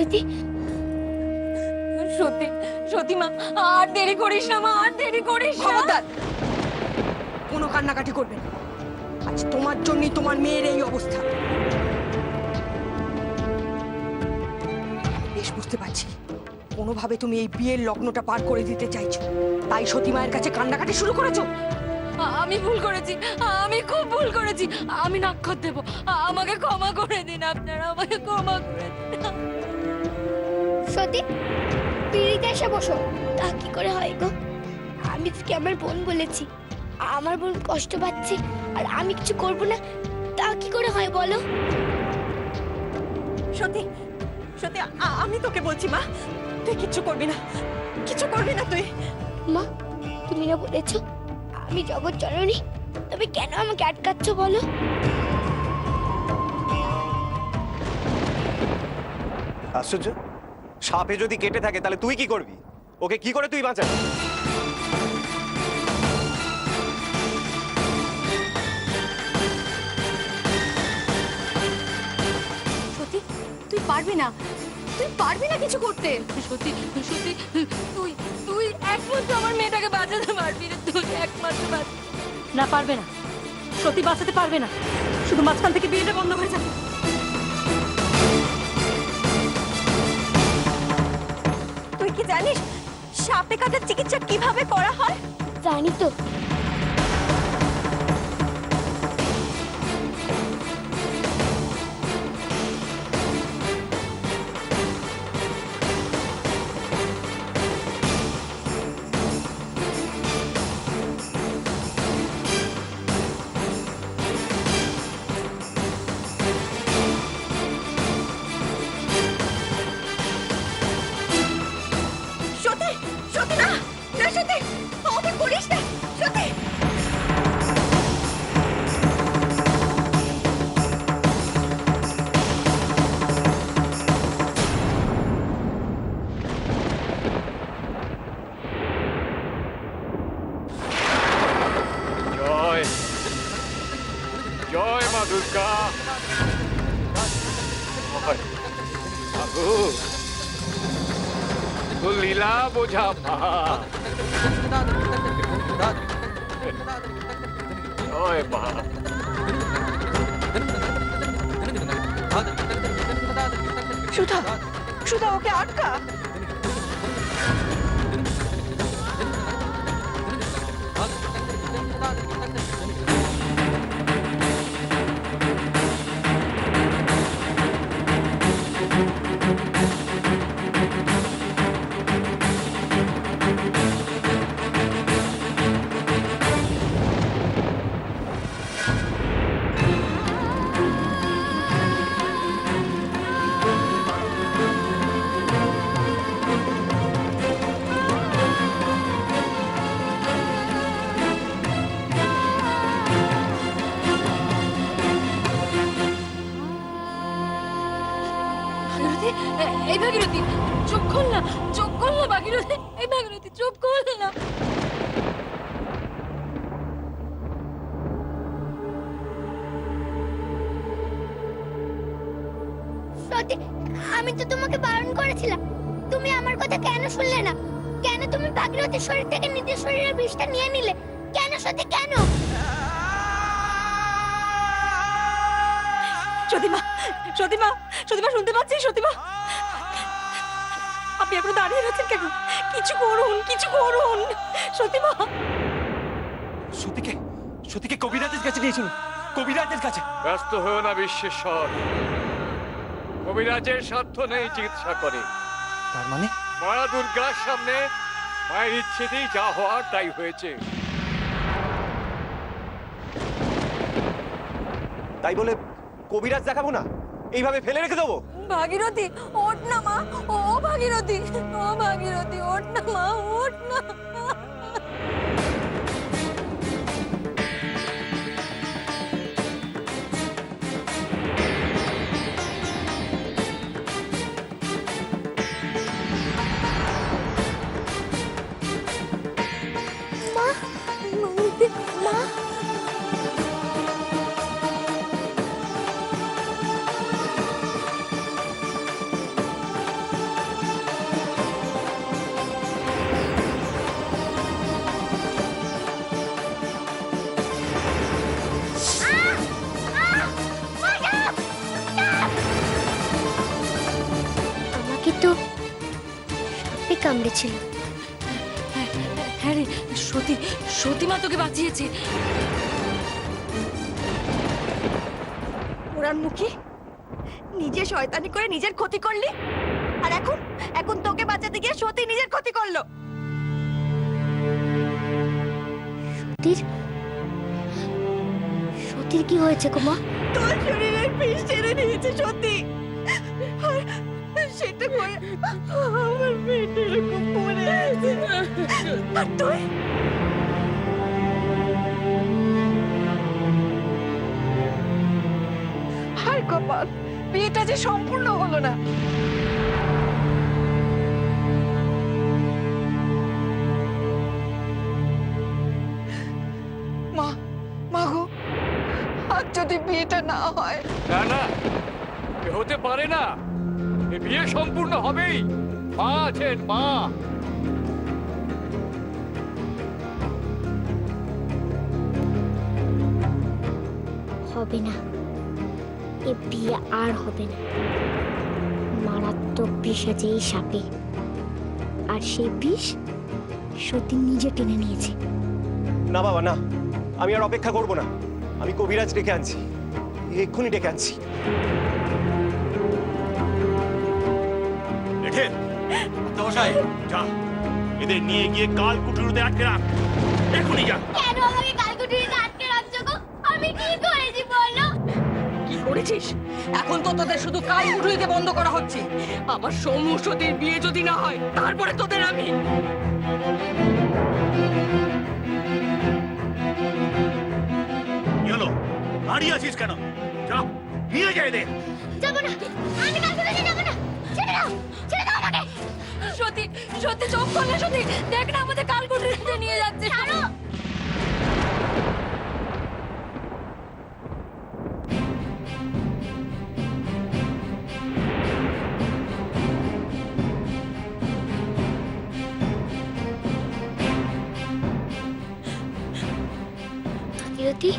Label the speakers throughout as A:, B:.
A: ভাগীরথী,
B: সত্যি সত্যি মা, আর দেরি করিস না মা, আর দেরি করিস না।
C: খবরদার, কোনো কান্নাকাটি করবে না। আজ তোমার জন্যই তোমার মেয়ের এই অবস্থা। বেশ বুঝতে পারছি কোনোভাবে তুমি এই বিয়ের লগ্নটা পার করে দিতে চাইছো, তাই সতী মায়ের কাছে কান্নাকাটি শুরু করেছো।
B: আমি ভুল করেছি, আমি খুব ভুল করেছি, আমি নক্ষর দেবো, আমাকে ক্ষমা করে দিন আপনারা, আমাকে ক্ষমা করে দিন।
A: সতী পিড়িতে এসে বসো। তা কি করে হয় গো? আমি তোকে আমার বোন বলেছি, আমার বোন কষ্ট পাচ্ছে আর আমি কিছু করব না, তা কি করে হয় বলো?
D: সত্যি সত্যি আমি তোকে বলছি মা, তুই কিচ্ছু করবি না, কিচ্ছু করবি না তুই।
A: মা, তুমি না বলেছো আমি জগৎ জননী, তবে কেন আমাকে আটকাচ্ছ বলো?
E: আশ্চর্য, সাপে যদি কেটে থাকে তাহলে তুই কি করবি? ওকে কি করে তুই বাঁচাবি?
B: সত্যি তুই পারবি না, তুই পারবি না কিছু করতে। সত্যি সত্যি তুই তুই একমাত্র আমার মেয়েটাকে বাঁচাতে পারবি না, তুই একমাত্র
D: না, পারবে না, সত্যি বাঁচাতে পারবে না, শুধু মাঝখান থেকে বিয়েটা বন্ধ হয়ে যাবে। তুই কি জানিস সাপে কাটার চিকিৎসা কিভাবে করা হয়?
A: জানি তো।
D: সত্যি সত্যি না, না সত্যি, ওকে করিস না সত্যি।
F: জয় জয় মা দুর্গা। তো লীলা বোঝা মা। জয় মা।
D: সুধা, সুধা ওকে আটকা।
B: ভাগীরথী, এই ভাগীরথী চোখ খোল না, চোখ খোল না ভাগীরথী, এই ভাগীরথী চোখ খোল না।
A: সতী, আমি তো তোমাকে বারণ করেছিলাম, তুমি আমার কথা কেন শুনলে না? কেন তুমি ভাগীরথীর শরীর থেকে নিজের শরীরের বিষটা নিয়ে নিলে? কেন সতী, কেন?
D: সতীমা, সতীমা, সতীমা শুনতে পাচ্ছিস? সতীমা, আপনি এখনো দাঁড়িয়ে রয়েছেন কেন? কিছু করুন, কিছু করুন সতীমা।
E: সতীকে, সতীকে কবিরাজের কাছে নিয়েছিল, কবিরাজের কাছে।
F: ব্যস্ত হয়েও না বিশ্বেশ্বর, কবিরাজের সাধ্য নেই চিকিৎসা করে।
E: তার মানে
F: মা দুর্গার সামনে মায়ের ইচ্ছেতেই যা হওয়ার তাই হয়েছে।
E: তাই বলে কবিরাজ দেখাবো না, এইভাবে ফেলে রেখে দেবো?
B: ভাগীরথী ওঠ না মা, ও ভাগীরথী, ও ভাগীরথী ওঠ না মা, ওঠ না।
A: মা, মা, কামড়েছিল।
B: হ্যাঁ রে, সতীমা তোকে বাঁচিয়েছে।
D: ওরার মুখে নিজে শয়তানি করে নিজের ক্ষতি করলি, আর এখন তোকে বাঁচাতে গিয়ে সত্যি নিজের ক্ষতি করলো।
A: সতীর কি হয়েছে গো মা?
D: তোর শরীরের বিষ টেনে নিয়েছে সত্যি, আর সেটা করে আমার পেটের এরকম পড়ে আছে। আর তুই হায় কপাল, বিয়েটা যে সম্পূর্ণ হলো না। মা, মা গো, আজ যদি বিয়েটা না হয়।
F: না না, এ হতে পারে না। এ বিয়ে সম্পূর্ণ হবেই। মা আছেন, মা।
A: হবে না, এ বিয়ে আর হবে না। মারাত্মক বিষ আছে এই সাপে, আর সেই বিষ সত্যি নিজে টেনে নিয়েছে।
E: না বাবা না, আমি আর অপেক্ষা করব না। আমি কবিরাজ ডেকে আনছি, এক্ষুনি ডেকে আনছি।
G: দেখেন মশাই, যা এদের নিয়ে গিয়ে কাল কুঠুরিতে আটকে রাখ, এক্ষুনি যা।
A: কেন আমাকে কালকুটিতে আটকে রাখছো গো? আমি কি করেছি বলো?
C: কি করেছিস? এখন তো তোদের শুধু কাল উঠুইতে বন্ধ করা হচ্ছে। আমার সৌম্য সতীর বিয়ে যদি না হয়, তারপরে তোদের আমি।
G: কি হলো, দাঁড়িয়ে আছিস কেন? যা নিয়ে যায় এদের।
A: যাবো না, আমি কালকুটিতে যাবো না। ছেড়ে দাও, ছেড়ে দাও আমাকে।
B: সত্যি চোখ খোলে, সত্যি দেখ না আমাদের কালকুটিতে নিয়ে যাচ্ছে।
A: ছাড়ো। ভাগীরথী,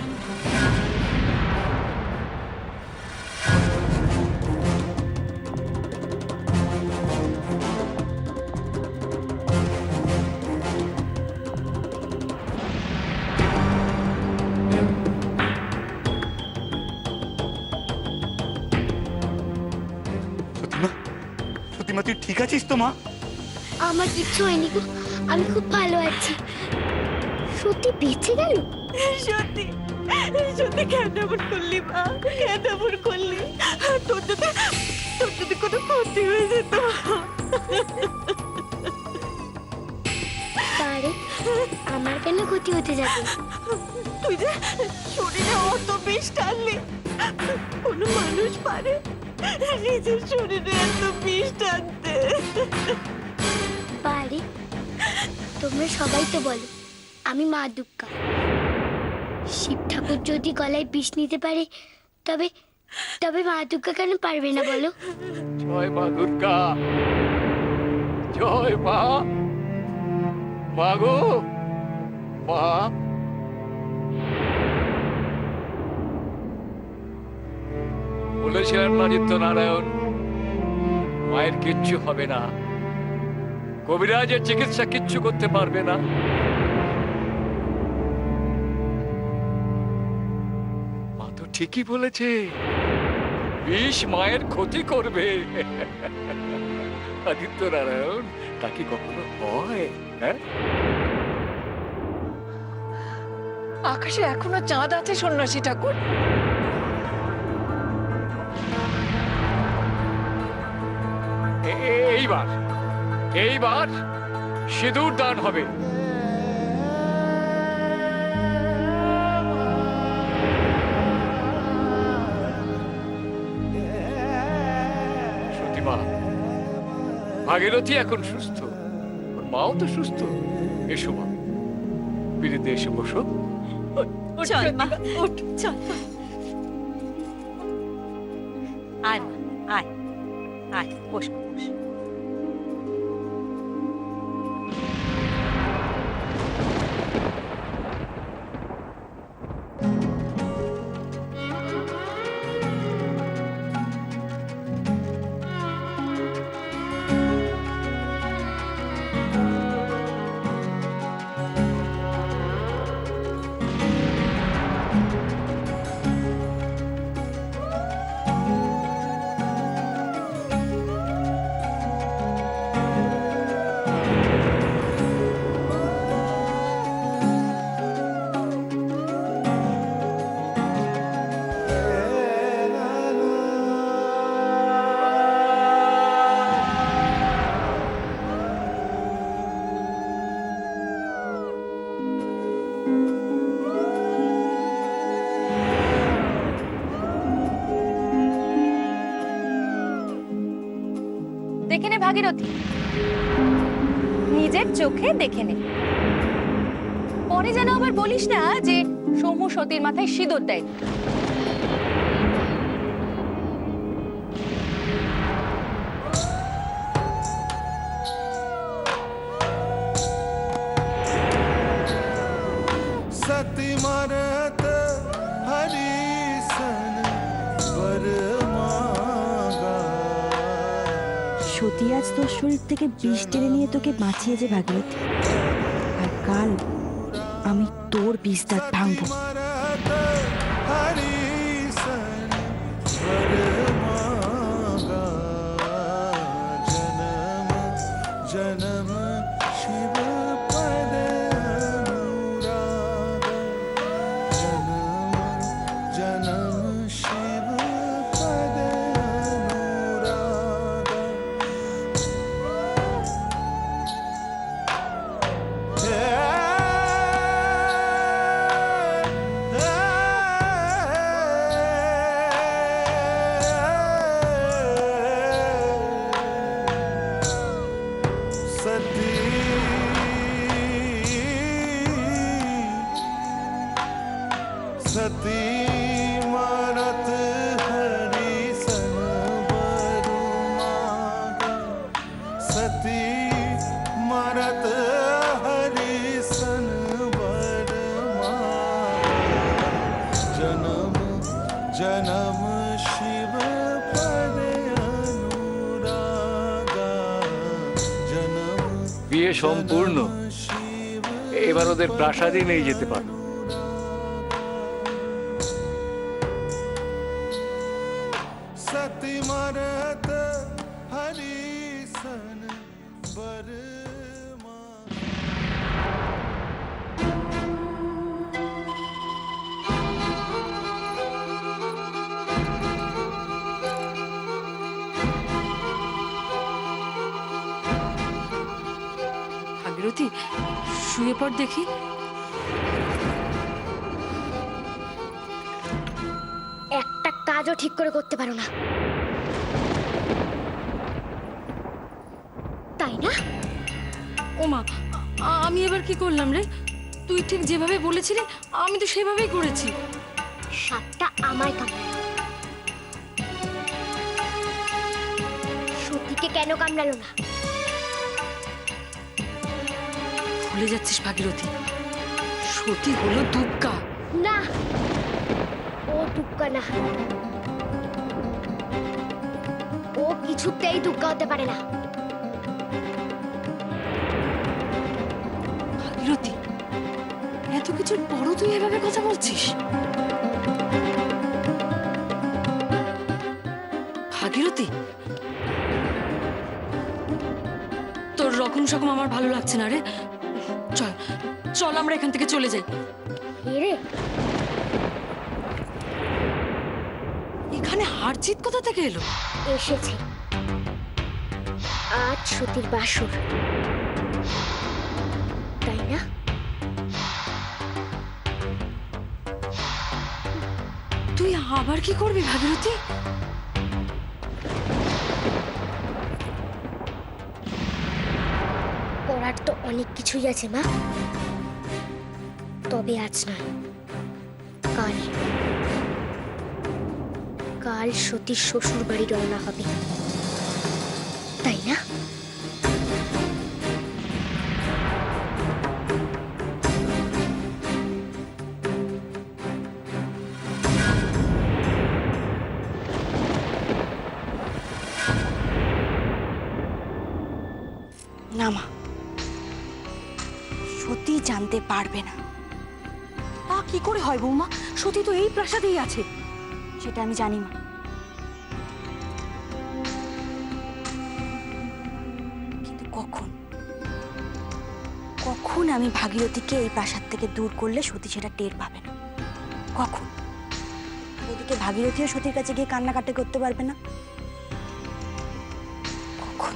G: সতীমা, সতীমা তুই ঠিক আছিস তো মা?
A: আমার কিচ্ছু হয়নি গো, আমি খুব ভালো আছি। সত্যি বেঁচে গেল?
D: সত্যি সত্যি কেন এমন করলি মা, কেন এমন করলি? তোর যদি কোনো ক্ষতি হয়ে যেত।
A: তারে আমার কেন ক্ষতি হতে যাবে?
D: তুই যে শরীরে অত বিষ টানলি, কোনো মানুষ পারে নিজের শরীরে এত বিষ টানতে?
A: পারে, তোমরা সবাই তো বলো আমি মা দুর্গা। শিব ঠাকুর যদি গলায় বিষ নিতে পারে, তবে তবে মা দুর্গা কেন পারবে না বলো?
F: জয় মা দুর্গা, জয় মা। মা গো, মা। বলেছিলেন না নিত্যনারায়ণ, মায়ের কিচ্ছু হবে না। কবিরাজের চিকিৎসা কিচ্ছু করতে পারবে না। মা তো ঠিকই বলেছে, বিষ মায়ের ক্ষতি করবে। আদিত্য নারায়ণ, তা কি কখনো হয়? হ্যাঁ,
D: আকাশে এখনো চাঁদ আছে সন্ন্যাসী ঠাকুর।
F: এইবার সিঁদুর দান হবে। সতীমা, ভাগীরথী এখন সুস্থ, ওর মাও তো সুস্থ। এসো মা, বিড়িতে এসে বসো।
D: চল মা, উঠ, চল। আয় মা, আয় আয়, বস বস।
B: ভাগীরথী, নিজের চোখে দেখে নে, পরে যেন আবার বলিস না যে সমু সতীর মাথায় সিঁদুর দেয়।
H: सती मरत हरिसन वर मागा।
I: সতী আজ তোর শরীর থেকে বিষ টেনে নিয়ে তোকে বাঁচিয়েছে ভাগীরথী, আর কাল আমি তোর বিষ দাঁত ভাঙবো।
H: मरत हरिसन वर मागा। जन्म जन्म शिव पद अनुराग। जन्म जन्म शिव पद अनुराग। सती सती मरत हरिसन बरु मागा। सती मरत हरिसन बर मागा। जन्म जन्म शिव पद अनुरागा। जन्म
F: বিয়ে সম্পূর্ণ,
H: शिव
F: এবার ওদের প্রাসাদে নিয়ে যেতে পারো।
H: सती मरत हरिसन बर मागा।
B: ভাগীরথী, শুয়ে পড় দেখি।
A: একটা কাজও ঠিক করে করতে পারো না, তাই না?
B: ওমা, আমি এবার কি করলাম রে? তুই ঠিক যেভাবে বলেছিলি আমি তো সেভাবেই করেছি।
A: সাপটা আমায় কামড়ালো। সতীকে কেন কামড়ালো না?
B: ভুলে যাচ্ছিস ভাগীরথী, সতী হলো দুর্গা।
A: না, ও দুগ্গা না, ও কিছুতেই দুগ্গা হতে পারে না।
B: ভাগীরথী, এত কিছুর পরও তুই এভাবে কথা বলছিস? ভাগীরথী, তোর রকম সকম আমার ভালো লাগছে না রে। চল চল, আমরা এখান থেকে চলে যাই।
A: এরে,
B: এখানে হার জিত কোথা থেকে এলো?
A: এসেছে, আজ সতীর বাসর, তাই না?
B: তুই আবার কি করবি ভাগীরথী?
A: করার তো অনেক কিছুই আছে মা, তবে আজ নয়, কাল। কাল সতীর শ্বশুর বাড়ি রওনা হবে, তাই না?
I: না মা, সতী জানতে পারবে না।
B: তা কি করে হয় বৌমা? সতী তো এই প্রাসাদেই আছে।
I: সেটা আমি জানি মা, কিন্তু কখন কখন আমি ভাগীরথীকে এই প্রাসাদ থেকে দূর করলে সতী সেটা টের পাবে না? কখন? ওদিকে ভাগীরথীও সতীর কাছে গিয়ে কান্নাকাটি করতে পারবে না। কখন?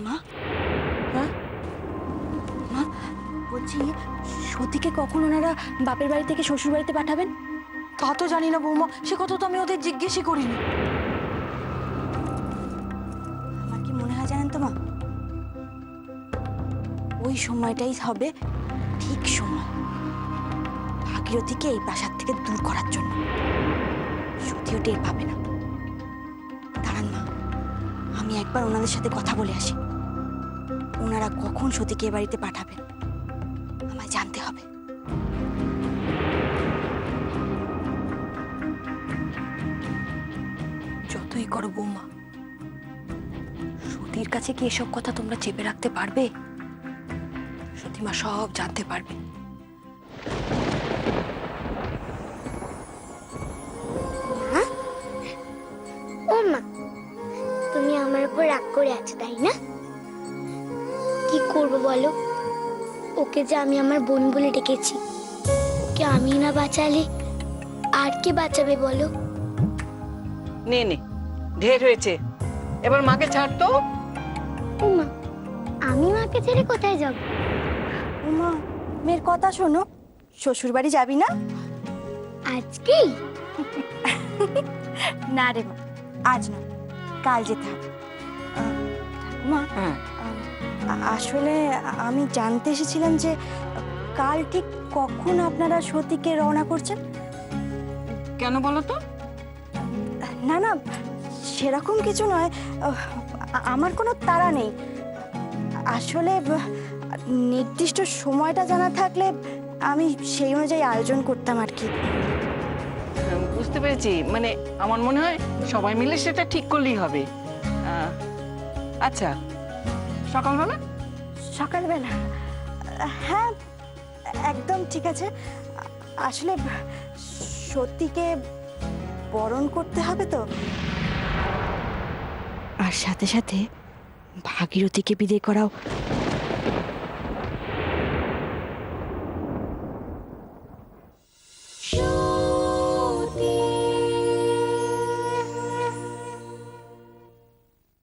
I: মা, মা, মা, বলছি সতীকে কখন ওনারা বাপের বাড়ি থেকে শ্বশুর বাড়িতে পাঠাবেন?
B: তা তো জানি না বৌমা, সে কথা তো আমি ওদের জিজ্ঞেসই করিনি।
I: ওই সময়টাই হবে ঠিক সময় ভাগীরথীকে এই প্রাসাদ থেকে দূর করার জন্য। সতীও টের পাবে না। দাঁড়ান মা, আমি একবার ওনাদের সাথে কথা বলে আসি। ওনারা কখন সতীকে এ বাড়িতে পাঠাবেন আমায় জানতে হবে।
C: যতই করো বৌমা, সতীর কাছে কি এসব কথা তোমরা চেপে রাখতে পারবে? সতীমা সব জানতে পারবে।
A: ও মা, তুমি আমার উপর রাগ করে আছো তাই না? কি করবো বলো? ওকে যে আমি আমার বোন বলে ডেকেছি, ওকে আমি না বাঁচালে আর কে বাঁচাবে বলো?
D: নে নে, ঢের হয়েছে, এবার মাকে ছাড় তো।
A: ও মা, আমি মাকে ছেড়ে কোথায় যাব?
I: মা, মেয়ের কথা শোনো, শ্বশুর বাড়ি যাবি না?
A: আজকেই?
I: না রে মা, আজ না, কাল যেতে হবে। মা,
D: হ্যাঁ,
I: আসলে আমি জানতে এসেছিলাম যে কাল ঠিক কখন আপনারা সতীকে রওনা করছেন।
D: কেন বলো তো?
I: না না, সেরকম কিছু নয়, আমার কোনো তাড়া নেই। আসলে নির্দিষ্ট সময়টা জানা থাকলে আমি সেই অনুযায়ী আয়োজন করতাম আর কি।
D: বুঝতে পেরেছি, মানে আমার মনে হয় সবাই মিলে সেটা ঠিক করলেই হবে। আচ্ছা, সকালবেলা?
I: সকালবেলা? হ্যাঁ, একদম ঠিক আছে। আসলে সত্যিকে বরণ করতে হবে তো, আর সাথে সাথে ভাগীরথীকে বিদায় করাও